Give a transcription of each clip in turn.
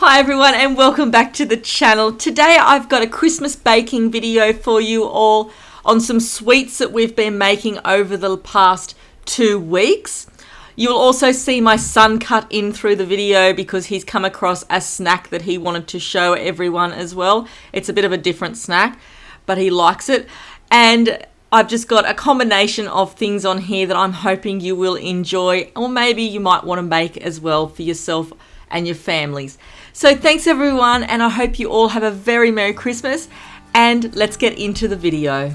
Hi everyone and welcome back to the channel. Today I've got a Christmas baking video for you all on some sweets that we've been making over the past 2 weeks. You'll also see my son cut in through the video because he's come across a snack that he wanted to show everyone as well. It's a bit of a different snack, but he likes it. And I've just got a combination of things on here that I'm hoping you will enjoy, or maybe you might want to make as well for yourself and your families. So thanks everyone, and I hope you all have a very Merry Christmas, and let's get into the video.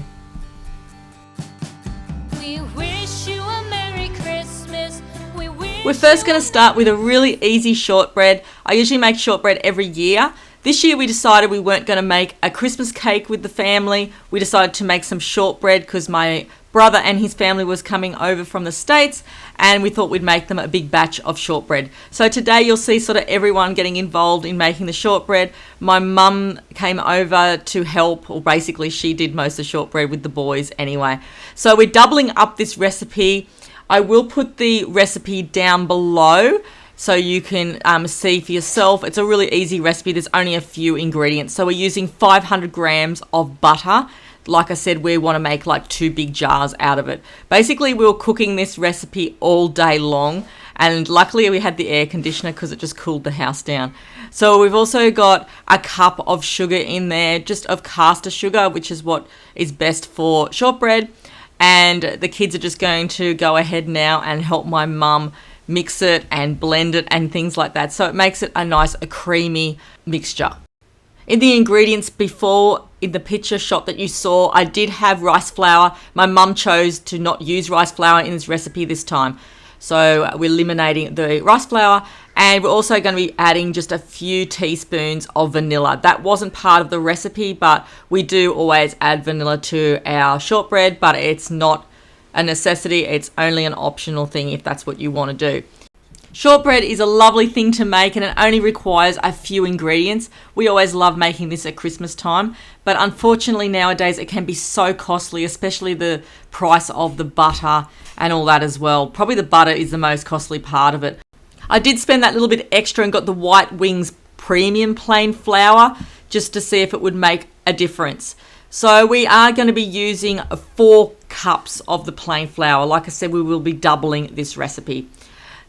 We wish you a Merry Christmas. We're first going to start with a really easy shortbread. I usually make shortbread every year. This year we decided we weren't going to make a Christmas cake with the family. We decided to make some shortbread because my brother and his family was coming over from the States, and we thought we'd make them a big batch of shortbread. So today you'll see sort of everyone getting involved in making the shortbread. My mum came over to help, or basically she did most of the shortbread with the boys anyway. So we're doubling up this recipe. I will put the recipe down below so you can see for yourself. It's a really easy recipe. There's only a few ingredients. So we're using 500 grams of butter. Like I said, we want to make like 2 big jars out of it. Basically, we were cooking this recipe all day long, and luckily we had the air conditioner because it just cooled the house down. So we've also got a cup of sugar in there, just of caster sugar, which is what is best for shortbread. And the kids are just going to go ahead now and help my mum mix it and blend it and things like that. So it makes it a nice, creamy mixture. In the ingredients before, in the picture shot that you saw, I did have rice flour. My mum chose to not use rice flour in this recipe this time. So we're eliminating the rice flour, and we're also going to be adding just a few teaspoons of vanilla. That wasn't part of the recipe, but we do always add vanilla to our shortbread, but it's not a necessity. It's only an optional thing if that's what you want to do. Shortbread is a lovely thing to make, and it only requires a few ingredients. We always love making this at Christmas time, but unfortunately nowadays it can be so costly, especially the price of the butter and all that as well. Probably the butter is the most costly part of it. I did spend that little bit extra and got the White Wings premium plain flour just to see if it would make a difference. So we are going to be using 4 cups of the plain flour. Like I said, we will be doubling this recipe.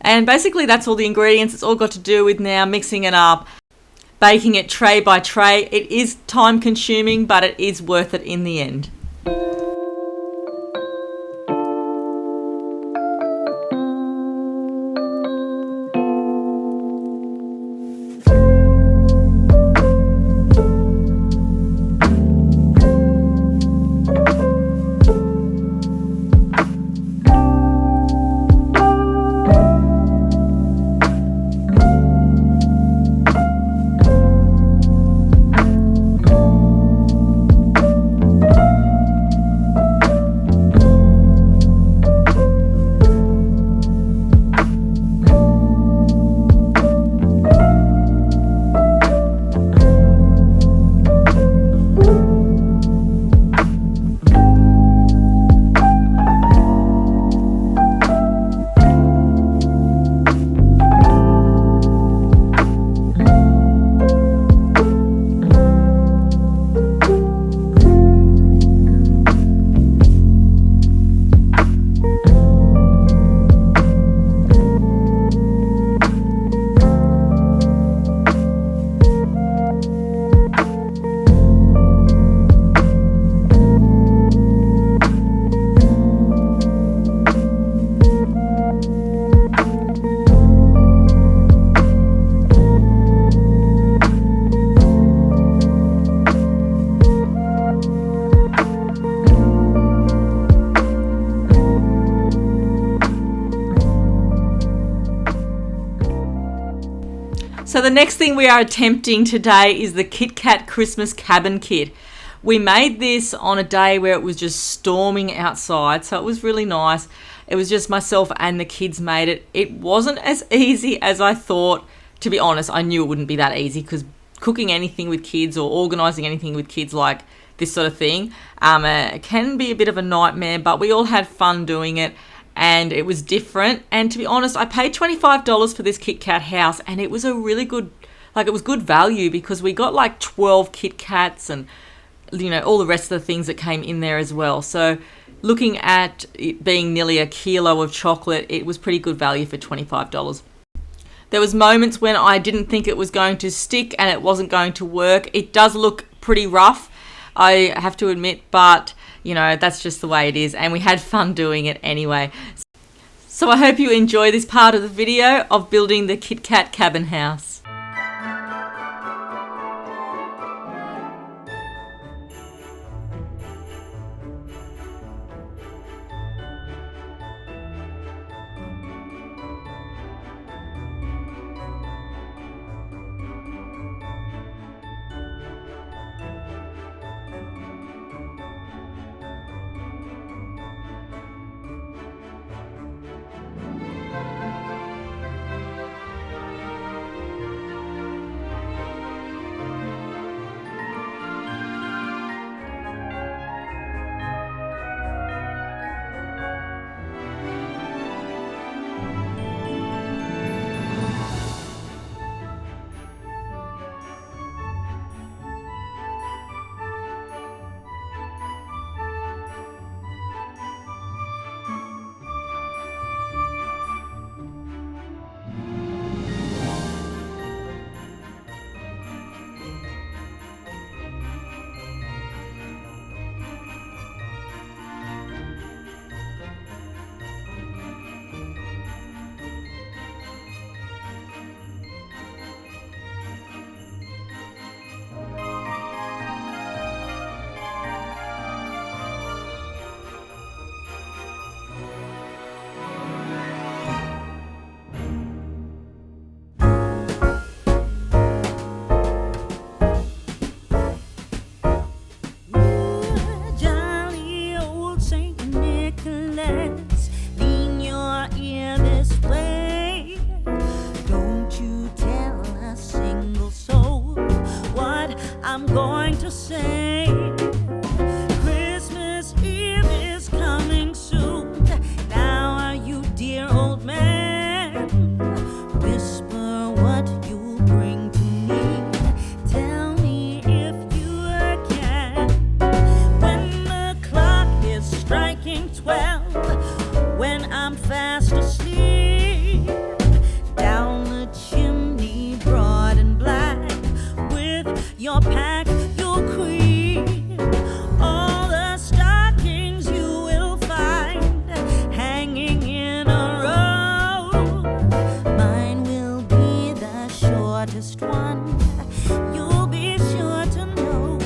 And basically that's all the ingredients. It's all got to do with now mixing it up, baking it tray by tray. It is time consuming, but it is worth it in the end. So the next thing we are attempting today is the KitKat Christmas Cabin Kit. We made this on a day where it was just storming outside, so it was really nice. It was just myself and the kids made it. It wasn't as easy as I thought. To be honest, I knew it wouldn't be that easy because cooking anything with kids or organising anything with kids like this sort of thing can be a bit of a nightmare, but we all had fun doing it. And it was different. And to be honest, I paid $25 for this KitKat house, and it was a really good, like it was good value because we got like 12 Kit Kats and, you know, all the rest of the things that came in there as well. So looking at it being nearly a kilo of chocolate, it was pretty good value for $25. There was moments when I didn't think it was going to stick and it wasn't going to work. It does look pretty rough, I have to admit, but you know, that's just the way it is, and we had fun doing it anyway. So I hope you enjoy this part of the video of building the KitKat cabin house. I'm going to say Christmas Eve is coming soon. Now are you, dear old man? Whisper what you'll bring to me. Tell me if you can. When the clock is striking 12, when I'm fast asleep, down the chimney broad and black, with your pack you'll creep. All the stockings you will find hanging in a row. Mine will be the shortest one, you'll be sure to know.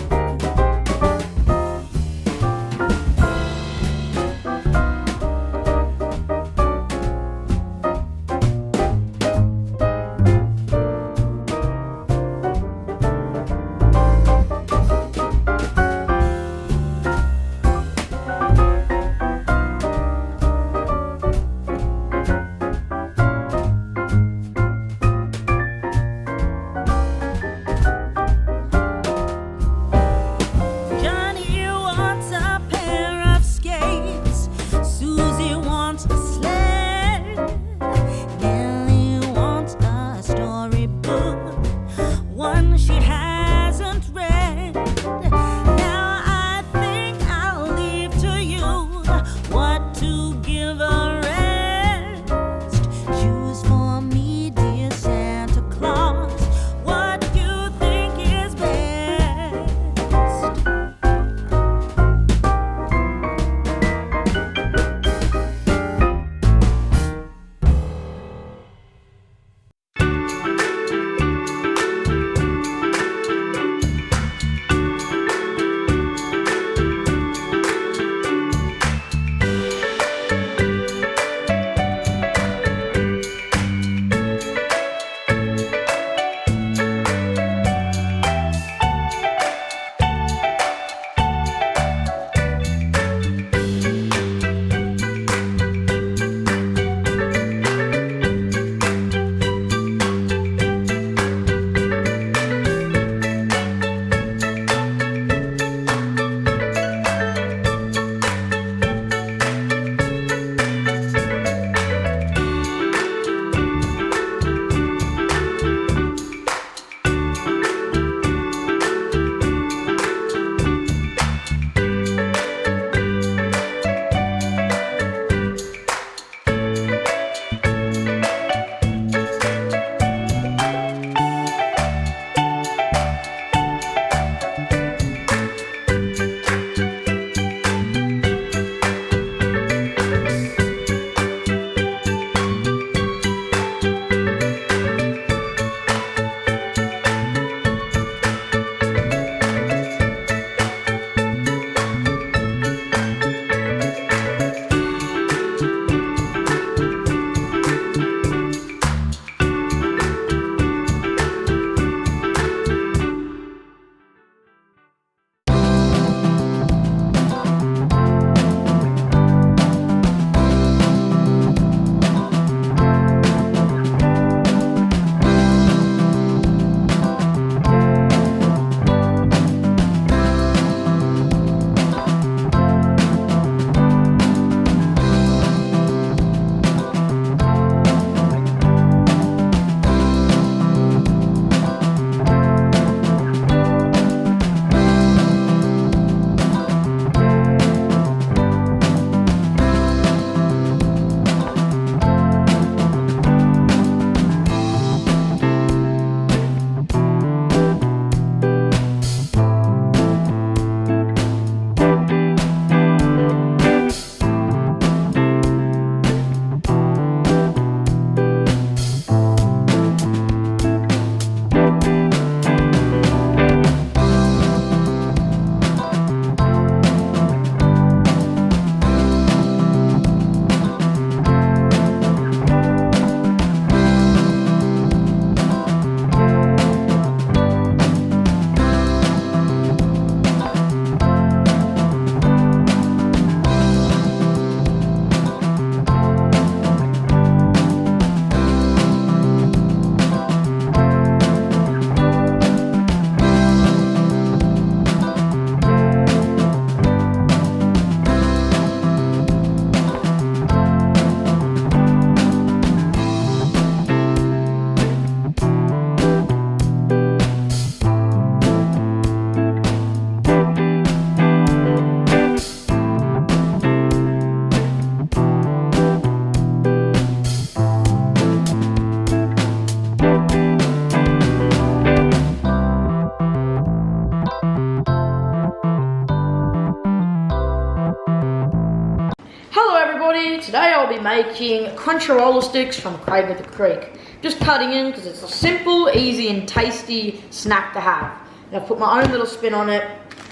making Cruncha Sticks from Craig of the Creek. Just cutting in because it's a simple, easy and tasty snack to have. And I've put my own little spin on it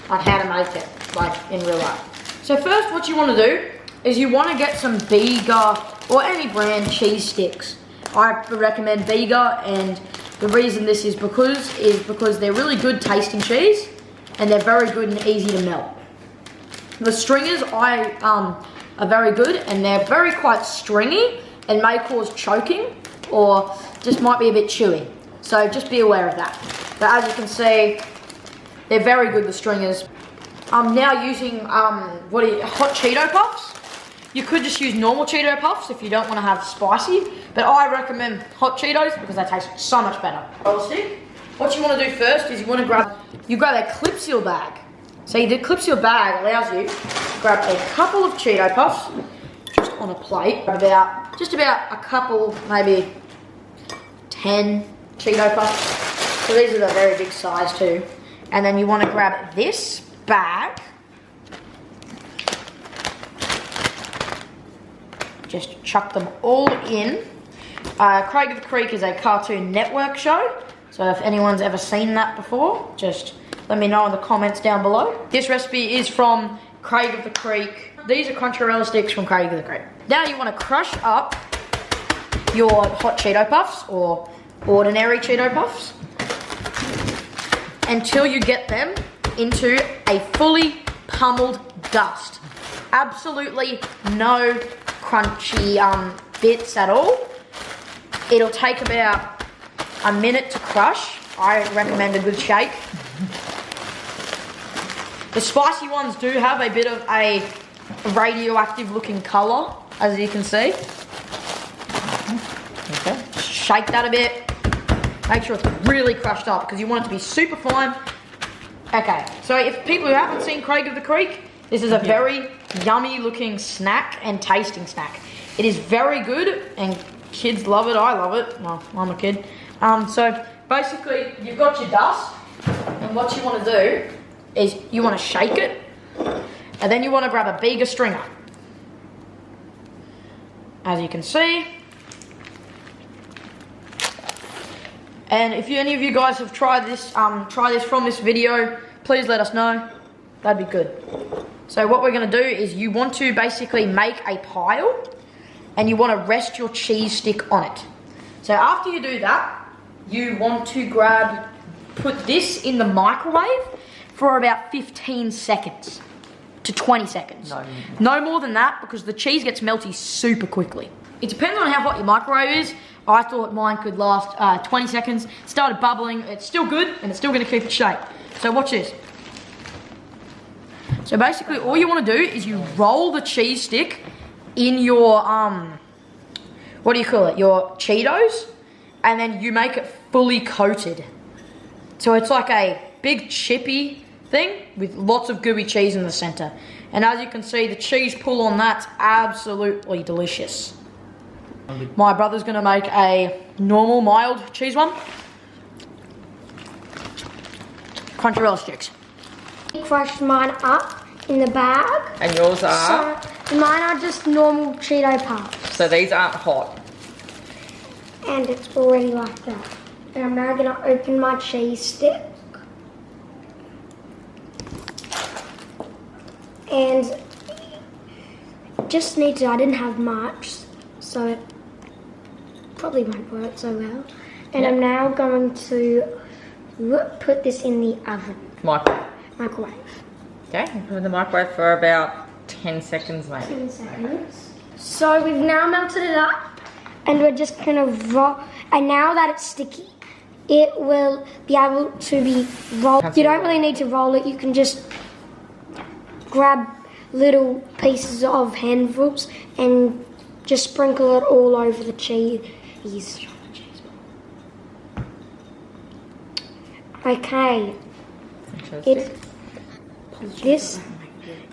on how to make it, like in real life. So first what you want to do is you want to get some Bega or any brand cheese sticks. I recommend Bega, and the reason this is because they're really good tasting cheese and they're very good and easy to melt. The stringers are very good, and they're very quite stringy and may cause choking or just might be a bit chewy. So just be aware of that. But as you can see, they're very good, the stringers. I'm now using hot Cheeto puffs. You could just use normal Cheeto puffs if you don't want to have spicy, but I recommend hot Cheetos because they taste so much better. What you want to do first is you grab a clip seal bag. So the clip seal bag allows you to grab a couple of Cheeto puffs just on a plate, just about a couple, maybe 10 Cheeto puffs. So these are the very big size too. And then you want to grab this bag. Just chuck them all in. Craig of the Creek is a Cartoon Network show. So if anyone's ever seen that before, just let me know in the comments down below. This recipe is from Craig of the Creek. These are Cruncha Sticks from Craig of the Creek. Now you want to crush up your hot Cheeto puffs or ordinary Cheeto puffs until you get them into a fully pummeled dust. Absolutely no crunchy bits at all. It'll take about a minute to crush. I recommend a good shake. The spicy ones do have a bit of a radioactive looking colour, as you can see. Okay. Shake that a bit. Make sure it's really crushed up because you want it to be super fine. Okay, so if people who haven't seen Craig of the Creek, this is a very yummy looking snack and tasting snack. It is very good and kids love it. I love it. Well, I'm a kid. So basically you've got your dust, and what you want to do is you want to shake it, and then you want to grab a Bega stringer. As you can see. And if any of you guys have tried this from this video, please let us know. That'd be good. So what we're going to do is you want to basically make a pile, and you want to rest your cheese stick on it. So after you do that, you want to put this in the microwave for about 15 seconds to 20 seconds. No more than that, because the cheese gets melty super quickly. It depends on how hot your microwave is. I thought mine could last 20 seconds. It started bubbling. It's still good, and it's still going to keep its shape. So watch this. So basically all you want to do is you roll the cheese stick in your, what do you call it, your Cheetos, and then you make it fully coated. So it's like a big chippy thing with lots of gooey cheese in the center. And as you can see, the cheese pull on that's absolutely delicious. My brother's gonna make a normal mild cheese one. Cruncha Sticks. I crushed mine up in the bag. And yours are? So mine are just normal Cheeto puffs. So these aren't hot. And it's already like that. And I'm now gonna open my cheese stick. And just need to, I didn't have much, so it probably won't work so well. And I'm now going to put this in the oven. Microwave. Okay, put it in the microwave for about 10 seconds maybe. 10 seconds. So we've now melted it up, and we're just gonna roll. And now that it's sticky, it will be able to be rolled. You don't really need to roll it. You can just grab little pieces of handfuls and just sprinkle it all over the cheese. Okay.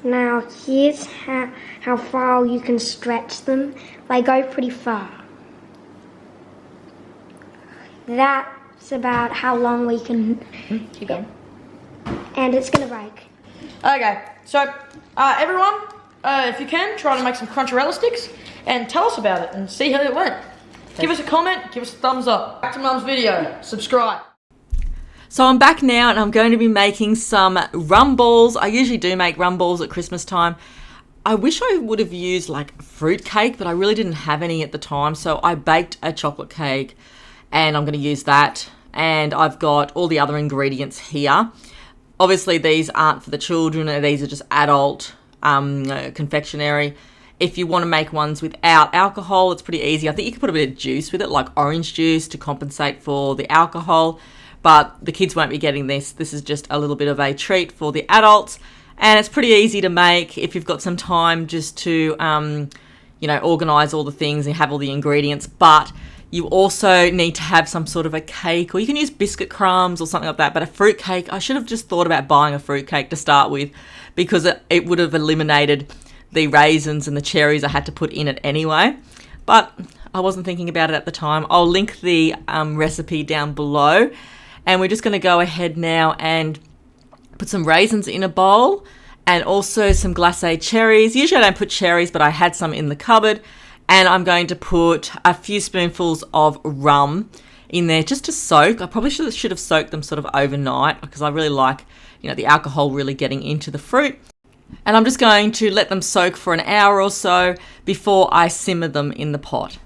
Now here's how far you can stretch them. They go pretty far. That's about how long we can. Keep going. And it's gonna break. Okay, so everyone, if you can, try to make some Cruncha Sticks. and tell us about it and see how it went. Give us a comment, give us a thumbs up. Back to Mum's video, subscribe. So I'm back now and I'm going to be making some rum balls. I usually do make rum balls at Christmas time. I wish I would have used like fruit cake, but I really didn't have any at the time. So I baked a chocolate cake and I'm going to use that. And I've got all the other ingredients here. Obviously these aren't for the children. These are just adult confectionery. If you want to make ones without alcohol, it's pretty easy. I think you can put a bit of juice with it, like orange juice, to compensate for the alcohol. But the kids won't be getting this. This is just a little bit of a treat for the adults. And it's pretty easy to make if you've got some time just to, organise all the things and have all the ingredients. But you also need to have some sort of a cake, or you can use biscuit crumbs or something like that. But a fruit cake, I should have just thought about buying a fruit cake to start with, because it would have eliminated the raisins and the cherries I had to put in it anyway. But I wasn't thinking about it at the time. I'll link the recipe down below. And we're just going to go ahead now and put some raisins in a bowl and also some glacé cherries. Usually I don't put cherries, but I had some in the cupboard. And I'm going to put a few spoonfuls of rum in there just to soak. I probably should have soaked them sort of overnight, because I really like, the alcohol really getting into the fruit. And I'm just going to let them soak for an hour or so before I simmer them in the pot.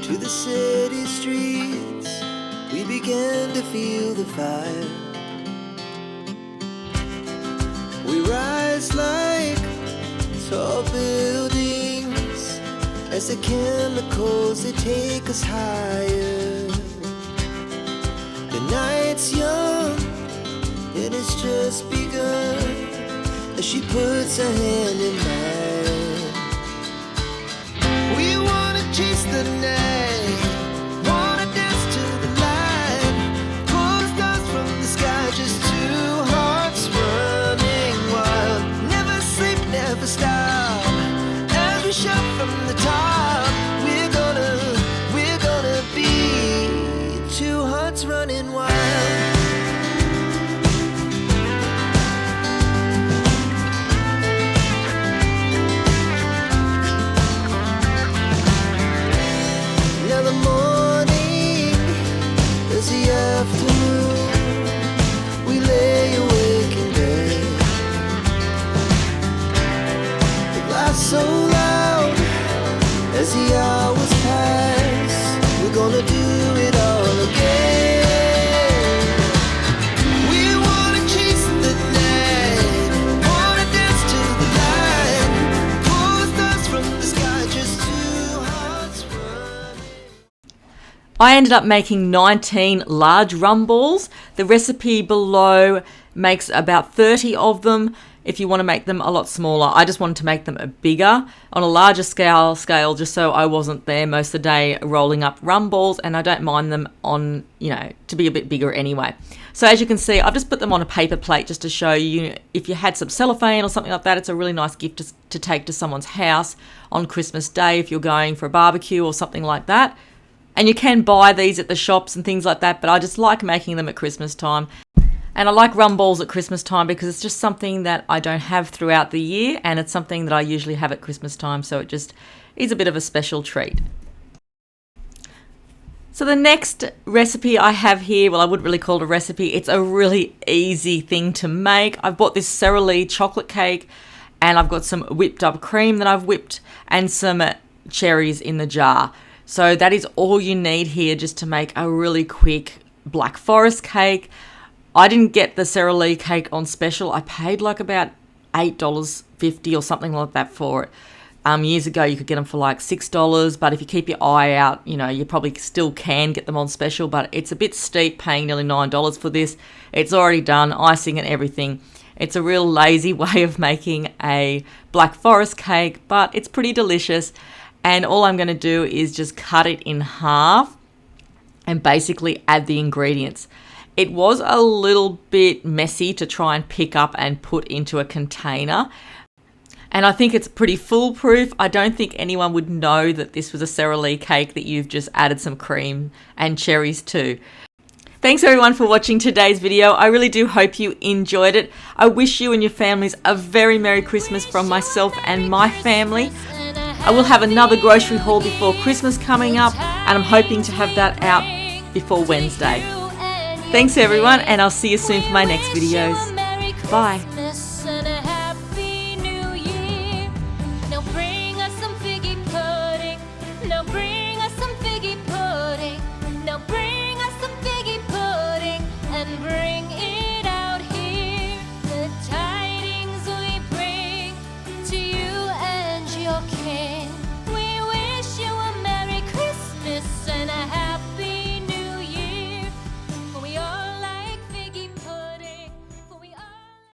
to the city streets, we began to feel the fire. We rise like tall buildings as the chemicals, they take us higher. The night's young and it's just begun as she puts her hand in mine. We wanna chase the night, wanna dance to the light, pull the stars from the sky, just two hearts running wild. Never sleep, never stop, as we shout from the top. We're gonna be two hearts running wild. the hours pass, we're gonna do it all again. We wanna chase the night, wanna dance to the light, pull the stars from the sky, just two hearts running. I ended up making 19 large rum balls. The recipe below makes about 30 of them. If you want to make them a lot smaller, I just wanted to make them bigger on a larger scale just so I wasn't there most of the day rolling up rum balls, and I don't mind them on, to be a bit bigger anyway. So as you can see, I've just put them on a paper plate just to show you, if you had some cellophane or something like that, it's a really nice gift to take to someone's house on Christmas Day if you're going for a barbecue or something like that. And you can buy these at the shops and things like that, but I just like making them at Christmas time. And I like rum balls at Christmas time because it's just something that I don't have throughout the year, and it's something that I usually have at Christmas time, so it just is a bit of a special treat. So the next recipe I have here, well, I wouldn't really call it a recipe, it's a really easy thing to make. I've bought this Sara Lee chocolate cake, and I've got some whipped up cream that I've whipped and some cherries in the jar. So that is all you need here just to make a really quick Black Forest cake. I didn't get the Sara Lee cake on special. I paid like about $8.50 or something like that for it. Years ago, you could get them for like $6, but if you keep your eye out, you probably still can get them on special, but it's a bit steep paying nearly $9 for this. It's already done, icing and everything. It's a real lazy way of making a Black Forest cake, but it's pretty delicious. And all I'm going to do is just cut it in half and basically add the ingredients. It was a little bit messy to try and pick up and put into a container. And I think it's pretty foolproof. I don't think anyone would know that this was a Sara Lee cake that you've just added some cream and cherries to. Thanks everyone for watching today's video. I really do hope you enjoyed it. I wish you and your families a very Merry Christmas from myself and my family. I will have another grocery haul before Christmas coming up, and I'm hoping to have that out before Wednesday. Thanks everyone, and I'll see you soon for my next videos. Bye.